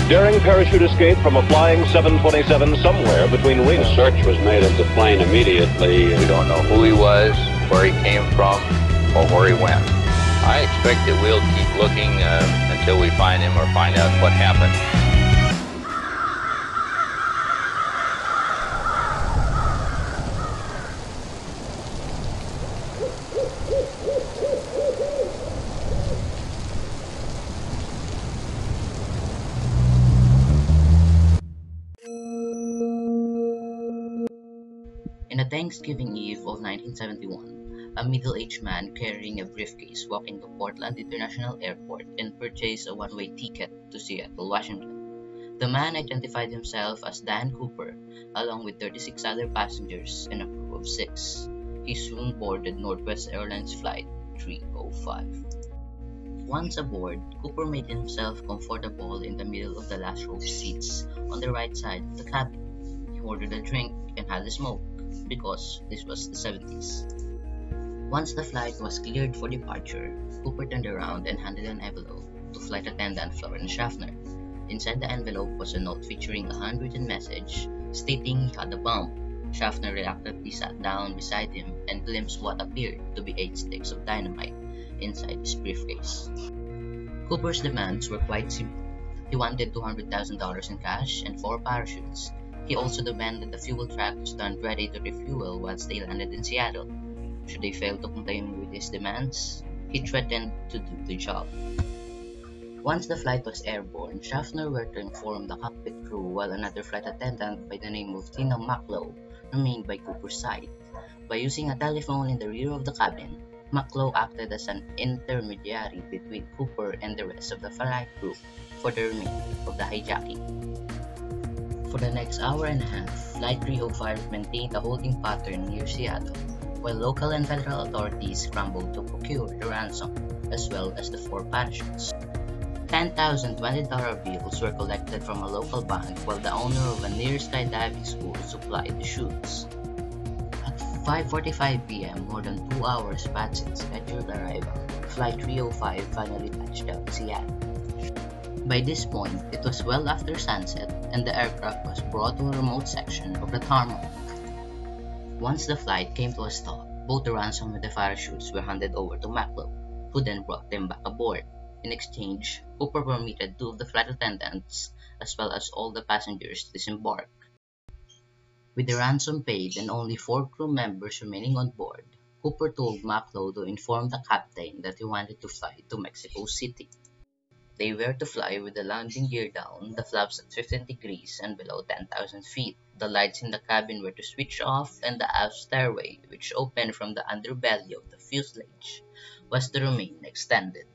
daring parachute escape from a flying 727 somewhere between Reno. A search was made of the plane immediately. We don't know who he was, where he came from, or where he went. I expect that we'll keep looking until we find him or find out what happened. In a Thanksgiving Eve of 1971, a middle-aged man carrying a briefcase walked into Portland International Airport and purchased a one-way ticket to Seattle, Washington. The man identified himself as Dan Cooper, along with 36 other passengers and a crew of 6. He soon boarded Northwest Airlines Flight 305. Once aboard, Cooper made himself comfortable in the middle of the last row of seats on the right side of the cabin. He ordered a drink and had a smoke, because this was the 70s. Once the flight was cleared for departure, Cooper turned around and handed an envelope to flight attendant Florence Schaffner. Inside the envelope was a note featuring a handwritten message stating he had a bump. Schaffner reluctantly sat down beside him and glimpsed what appeared to be 8 sticks of dynamite inside his briefcase. Cooper's demands were quite simple. He wanted $200,000 in cash and 4 parachutes. He also demanded the fuel truck to stand ready to refuel once they landed in Seattle. Should they fail to comply with his demands, he threatened to do the job. Once the flight was airborne, Schaffner were to inform the cockpit crew, while another flight attendant by the name of Tina Mucklow remained by Cooper's side. By using a telephone in the rear of the cabin, Mucklow acted as an intermediary between Cooper and the rest of the flight crew for the remainder of the hijacking. For the next hour and a half, Flight 305 maintained a holding pattern near Seattle, while local and federal authorities scrambled to procure the ransom, as well as the 4 parachutes. 10,000 $20 bills were collected from a local bank, while the owner of a near skydiving school supplied the chutes. At 5:45 p.m., more than 2 hours past its scheduled arrival, Flight 305 finally touched down in Seattle. By this point, it was well after sunset, and the aircraft was brought to a remote section of the tarmac. Once the flight came to a stop, both the ransom and the parachutes were handed over to Mucklow, who then brought them back aboard. In exchange, Cooper permitted 2 of the flight attendants, as well as all the passengers, to disembark. With the ransom paid and only 4 crew members remaining on board, Cooper told Mucklow to inform the captain that he wanted to fly to Mexico City. They were to fly with the landing gear down, the flaps at 15 degrees and below 10,000 feet. The lights in the cabin were to switch off, and the aft stairway, which opened from the underbelly of the fuselage, was to remain extended.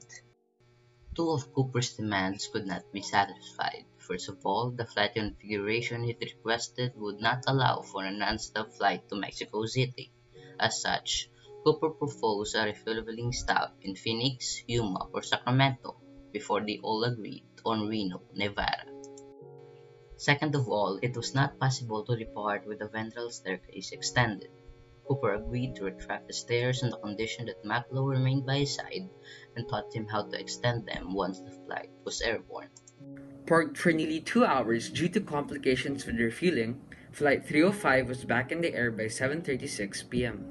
2 of Cooper's demands could not be satisfied. First of all, the flight configuration he requested would not allow for a non-stop flight to Mexico City. As such, Cooper proposed a refueling stop in Phoenix, Yuma, or Sacramento, before they all agreed on Reno, Nevada. Second of all, it was not possible to depart with the ventral staircase extended. Cooper agreed to retract the stairs on the condition that Mucklow remained by his side and taught him how to extend them once the flight was airborne. Parked for nearly 2 hours due to complications with refueling, Flight 305 was back in the air by 7:36 p.m.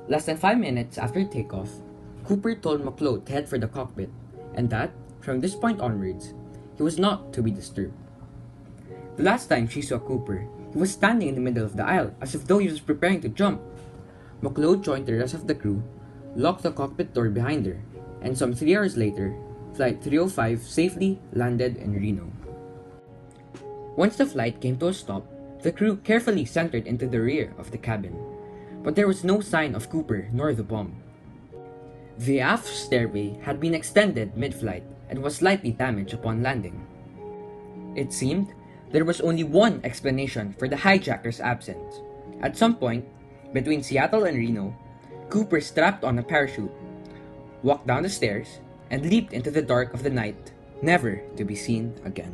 Less than 5 minutes after takeoff, Cooper told Mucklow to head for the cockpit, and that, from this point onwards, he was not to be disturbed. The last time she saw Cooper, he was standing in the middle of the aisle as if though he was preparing to jump. Mucklow joined the rest of the crew, locked the cockpit door behind her, and some 3 hours later, Flight 305 safely landed in Reno. Once the flight came to a stop, the crew carefully centered into the rear of the cabin, but there was no sign of Cooper nor the bomb. The aft stairway had been extended mid-flight and was slightly damaged upon landing. It seemed there was only one explanation for the hijacker's absence. At some point, between Seattle and Reno, Cooper strapped on a parachute, walked down the stairs, and leaped into the dark of the night, never to be seen again.